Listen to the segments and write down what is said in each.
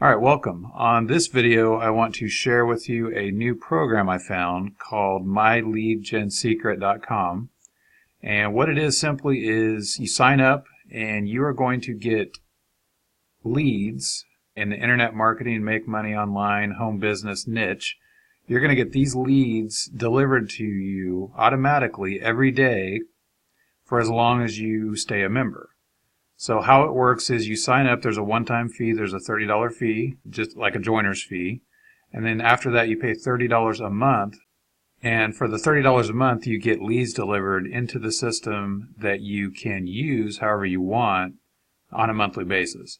Alright, welcome. On this video I want to share with you a new program I found called myleadgensecret.com, and what it is simply is you sign up and you are going to get leads in the internet marketing, make money online, home business niche. You're going to get these leads delivered to you automatically every day for as long as you stay a member. So how it works is you sign up, there's a one-time fee, there's a $30 fee, just like a joiner's fee. And then after that you pay $30 a month. And for the $30 a month you get leads delivered into the system that you can use however you want on a monthly basis.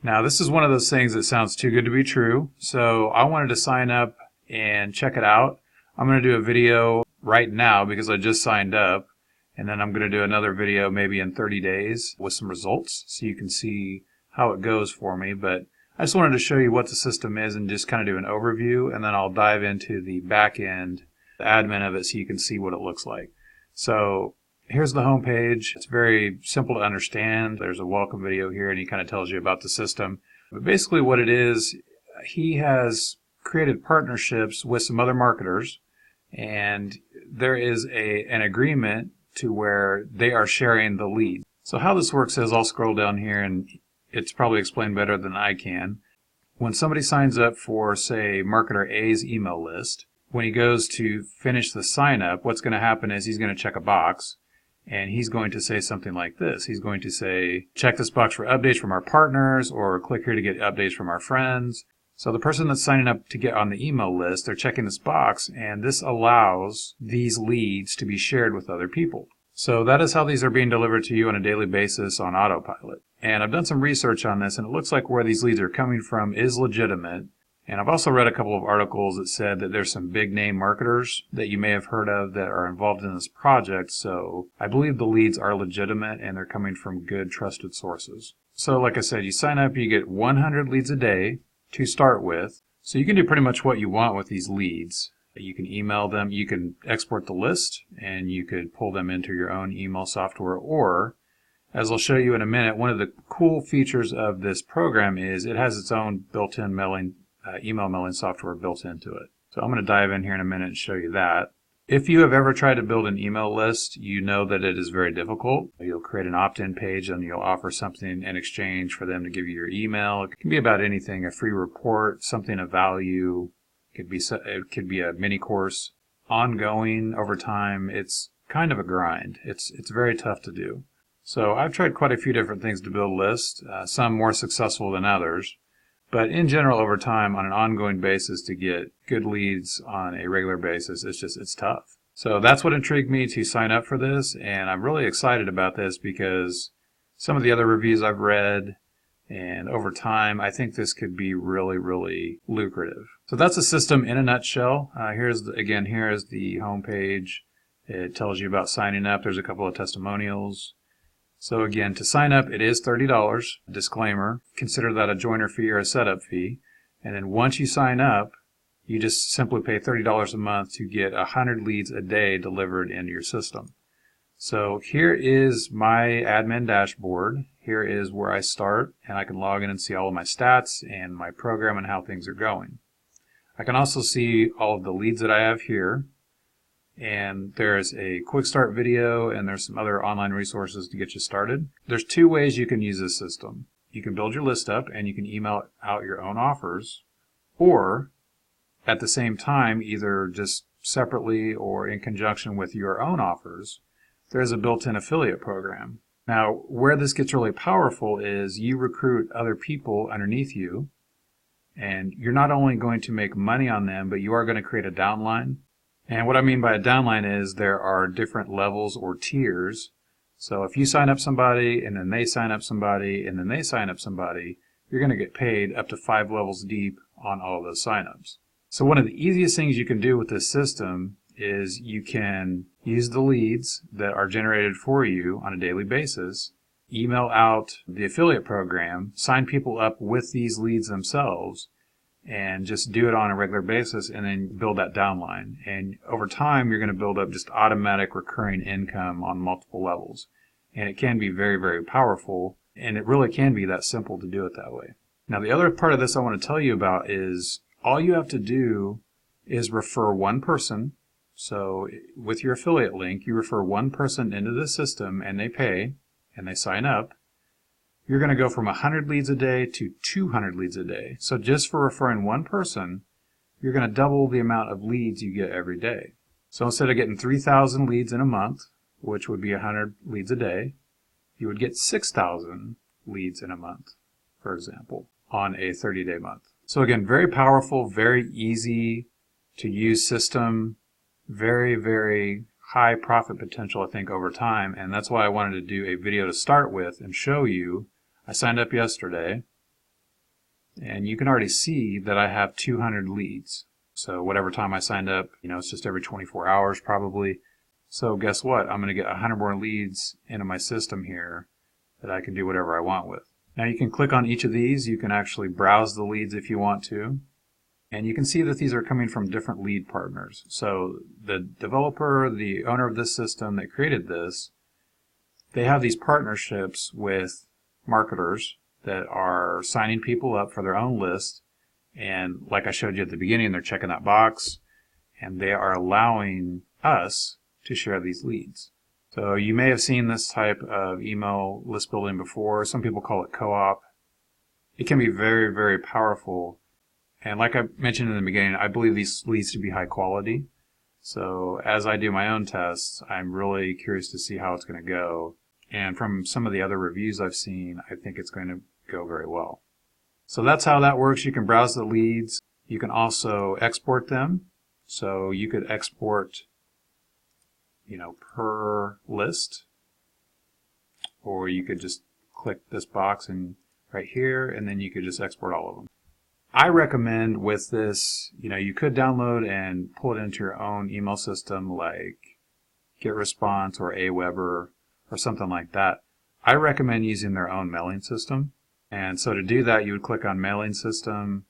Now this is one of those things that sounds too good to be true. So I wanted to sign up and check it out. I'm going to do a video right now because I just signed up. And then I'm going to do another video maybe in 30 days with some results so you can see how it goes for me. But I just wanted to show you what the system is and just kind of do an overview, and then I'll dive into the back end, the admin of it, so you can see what it looks like. So here's the home page. It's very simple to understand. There's a welcome video here and he kind of tells you about the system. But basically what it is, he has created partnerships with some other marketers, and there is an agreement to where they are sharing the lead. So how this works is I'll scroll down here and it's probably explained better than I can. When somebody signs up for, say, marketer A's email list, when he goes to finish the sign up, what's going to happen is he's going to check a box and he's going to say something like this. He's going to say, check this box for updates from our partners, or click here to get updates from our friends. So the person that's signing up to get on the email list, they're checking this box, and this allows these leads to be shared with other people. So that is how these are being delivered to you on a daily basis on autopilot. And I've done some research on this, and it looks like where these leads are coming from is legitimate. And I've also read a couple of articles that said that there's some big name marketers that you may have heard of that are involved in this project. So I believe the leads are legitimate and they're coming from good, trusted sources. So like I said, you sign up, you get 100 leads a day to start with. So you can do pretty much what you want with these leads. You can email them, you can export the list, and you could pull them into your own email software. Or, as I'll show you in a minute, one of the cool features of this program is it has its own built-in email mailing software built into it. So I'm going to dive in here in a minute and show you that. If you have ever tried to build an email list, you know that it is very difficult. You'll create an opt-in page and you'll offer something in exchange for them to give you your email. It can be about anything, a free report, something of value. It could be a mini course. Ongoing over time, it's kind of a grind. It's very tough to do. So I've tried quite a few different things to build lists, some more successful than others. But in general, over time, on an ongoing basis, to get good leads on a regular basis, it's tough. So that's what intrigued me to sign up for this, and I'm really excited about this because some of the other reviews I've read, and over time, I think this could be really, really lucrative. So that's the system in a nutshell. Here is the home page. It tells you about signing up. There's a couple of testimonials. So again, to sign up, it is $30. Disclaimer, consider that a joiner fee or a setup fee. And then once you sign up, you just simply pay $30 a month to get 100 leads a day delivered into your system. So here is my admin dashboard. Here is where I start, and I can log in and see all of my stats and my program and how things are going. I can also see all of the leads that I have here. And there's a quick start video, and there's some other online resources to get you started. There's two ways you can use this system. You can build your list up and you can email out your own offers, or at the same time, either just separately or in conjunction with your own offers, there's a built-in affiliate program. Now, where this gets really powerful is you recruit other people underneath you, and you're not only going to make money on them, but you are going to create a downline. And what I mean by a downline is there are different levels or tiers. So if you sign up somebody, and then they sign up somebody, and then they sign up somebody, you're going to get paid up to 5 levels deep on all of those signups. So one of the easiest things you can do with this system is you can use the leads that are generated for you on a daily basis, email out the affiliate program, sign people up with these leads themselves, and just do it on a regular basis, and then build that downline. And over time, you're going to build up just automatic recurring income on multiple levels. And it can be very, very powerful, and it really can be that simple to do it that way. Now, the other part of this I want to tell you about is all you have to do is refer one person. So with your affiliate link, you refer one person into the system and they pay and they sign up. You're going to go from 100 leads a day to 200 leads a day. So just for referring one person, you're going to double the amount of leads you get every day. So instead of getting 3,000 leads in a month, which would be 100 leads a day, you would get 6,000 leads in a month, for example, on a 30-day month. So again, very powerful, very easy to use system, very, very high profit potential, I think, over time. And that's why I wanted to do a video to start with and show you. I signed up yesterday, and you can already see that I have 200 leads. So whatever time I signed up, it's just every 24 hours probably. So guess what? I'm going to get 100 more leads into my system here that I can do whatever I want with. Now you can click on each of these. You can actually browse the leads if you want to. And you can see that these are coming from different lead partners. So the developer, the owner of this system that created this, they have these partnerships with marketers that are signing people up for their own list. And like I showed you at the beginning, they're checking that box and they are allowing us to share these leads. So you may have seen this type of email list building before. Some people call it co-op. It can be very, very powerful. And like I mentioned in the beginning, I believe these leads to be high quality. So as I do my own tests, I'm really curious to see how it's going to go. And from some of the other reviews I've seen, I think it's going to go very well. So that's how that works. You can browse the leads. You can also export them. So you could export, per list, or you could just click this box and right here, and then you could just export all of them. I recommend with this, you could download and pull it into your own email system like GetResponse or Aweber or something like that. I recommend using their own mailing system. And so to do that, you would click on Mailing System,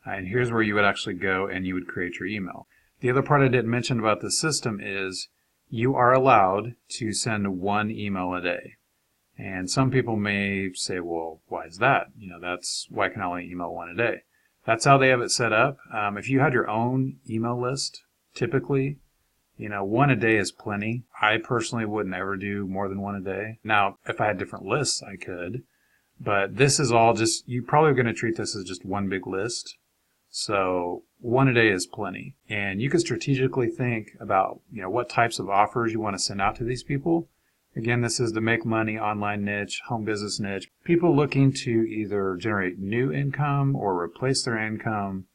and here's where you would actually go and you would create your email. The other part I didn't mention about this system is you are allowed to send one email a day. And some people may say, well, why is that? That's why can I only email one a day? That's how they have it set up. If you had your own email list, typically, one a day is plenty. I personally wouldn't ever do more than one a day. Now, if I had different lists, I could. But this is all just, you're probably going to treat this as just one big list. So one a day is plenty. And you can strategically think about, what types of offers you want to send out to these people. Again, this is the make money online niche, home business niche. People looking to either generate new income or replace their income,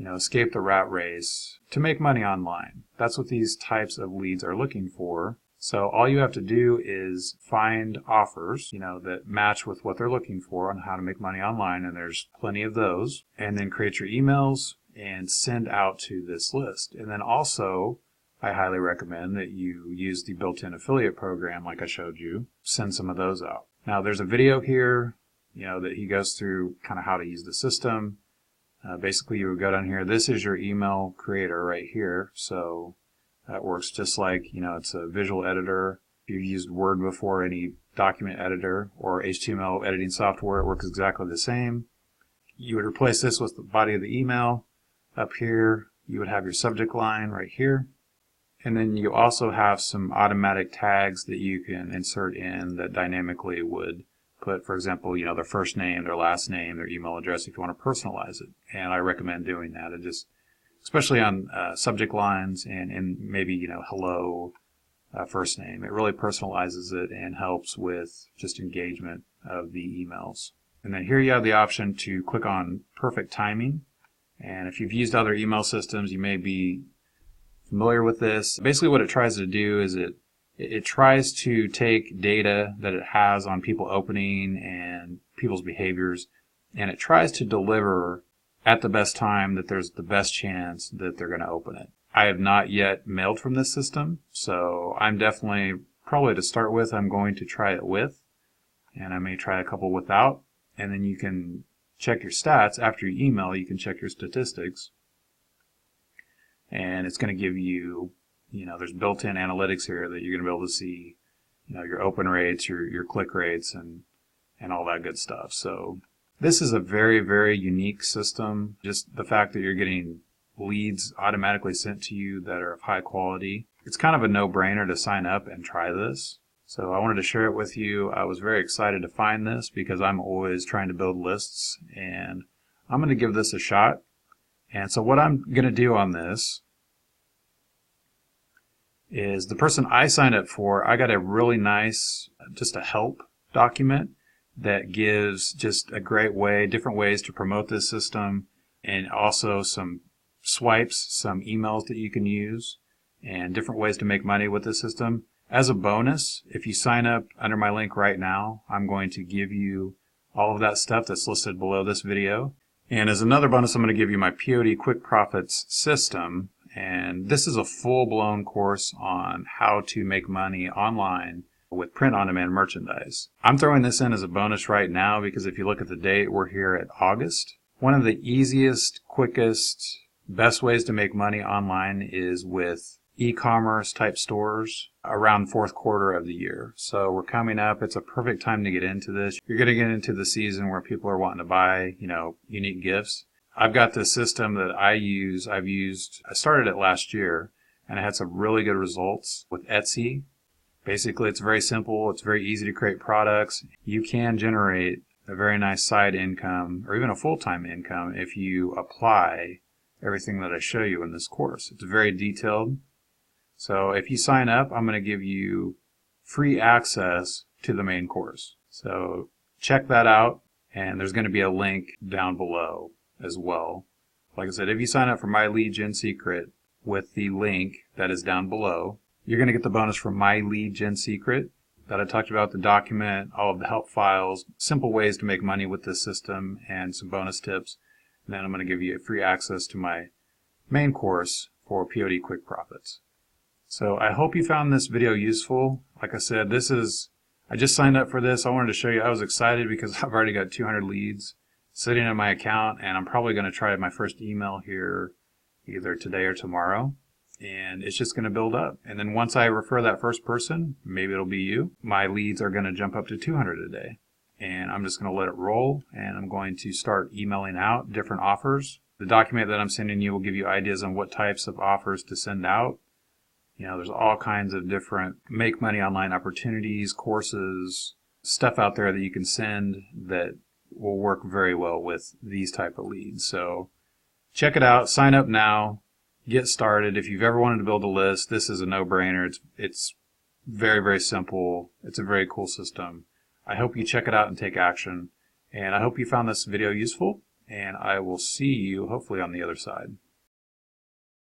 escape the rat race to make money online. That's what these types of leads are looking for. So all you have to do is find offers, that match with what they're looking for on how to make money online, and there's plenty of those, and then create your emails and send out to this list. And then also, I highly recommend that you use the built-in affiliate program like I showed you. Send some of those out. Now there's a video here, that he goes through kind of how to use the system. Basically, you would go down here. This is your email creator right here. So that works just like, it's a visual editor. If you've used Word before, any document editor or HTML editing software, it works exactly the same. You would replace this with the body of the email. Up here, you would have your subject line right here. And then you also have some automatic tags that you can insert in that dynamically would put, for example, their first name, their last name, their email address if you want to personalize it. And I recommend doing that. It just, especially on subject lines and maybe, hello, first name. It really personalizes it and helps with just engagement of the emails. And then here you have the option to click on perfect timing. And if you've used other email systems, you may be familiar with this. Basically what it tries to do is it tries to take data that it has on people opening and people's behaviors, and it tries to deliver at the best time that there's the best chance that they're going to open it. I have not yet mailed from this system, so I'm definitely, probably to start with, I'm going to try it with, and I may try a couple without, and then you can check your stats. After you email, you can check your statistics, and it's going to give you, there's built-in analytics here that you're going to be able to see, your open rates, your click rates, and all that good stuff. So This is a very, very unique system. Just the fact that you're getting leads automatically sent to you that are of high quality. It's kind of a no-brainer to sign up and try this. So I wanted to share it with you. I was very excited to find this because I'm always trying to build lists, and I'm going to give this a shot. And so what I'm going to do on this is the person I signed up for, I got a really nice, just a help document that gives just a great way, different ways to promote this system, and also some swipes, some emails that you can use, and different ways to make money with this system. As a bonus, if you sign up under my link right now, I'm going to give you all of that stuff that's listed below this video. And as another bonus, I'm going to give you my POD Quick Profits system. And this is a full-blown course on how to make money online with print-on-demand merchandise. I'm throwing this in as a bonus right now because if you look at the date, we're here at August. One of the easiest, quickest, best ways to make money online is with e-commerce type stores around fourth quarter of the year. So we're coming up. It's a perfect time to get into this. You're going to get into the season where people are wanting to buy, unique gifts. I've got this system that I started it last year, and I had some really good results with Etsy. Basically, it's very simple. It's very easy to create products. You can generate a very nice side income or even a full-time income if you apply everything that I show you in this course. It's very detailed. So if you sign up, I'm going to give you free access to the main course. So check that out, and there's going to be a link down below as well. Like I said, if you sign up for My Lead Gen Secret with the link that is down below, you're going to get the bonus from My Lead Gen Secret that I talked about, the document, all of the help files, simple ways to make money with this system, and some bonus tips. And then I'm going to give you free access to my main course for POD Quick Profits. So I hope you found this video useful. Like I said, I just signed up for this. I wanted to show you. I was excited because I've already got 200 leads sitting in my account, and I'm probably going to try my first email here either today or tomorrow. And it's just going to build up. And then once I refer that first person, maybe it'll be you, my leads are going to jump up to 200 a day. And I'm just going to let it roll, and I'm going to start emailing out different offers. The document that I'm sending you will give you ideas on what types of offers to send out. There's all kinds of different make money online opportunities, courses, stuff out there that you can send that will work very well with these type of leads. So check it out, sign up now, get started. If you've ever wanted to build a list, this is a no-brainer. It's very, very simple. It's a very cool system. I hope you check it out and take action. And I hope you found this video useful, and I will see you hopefully on the other side.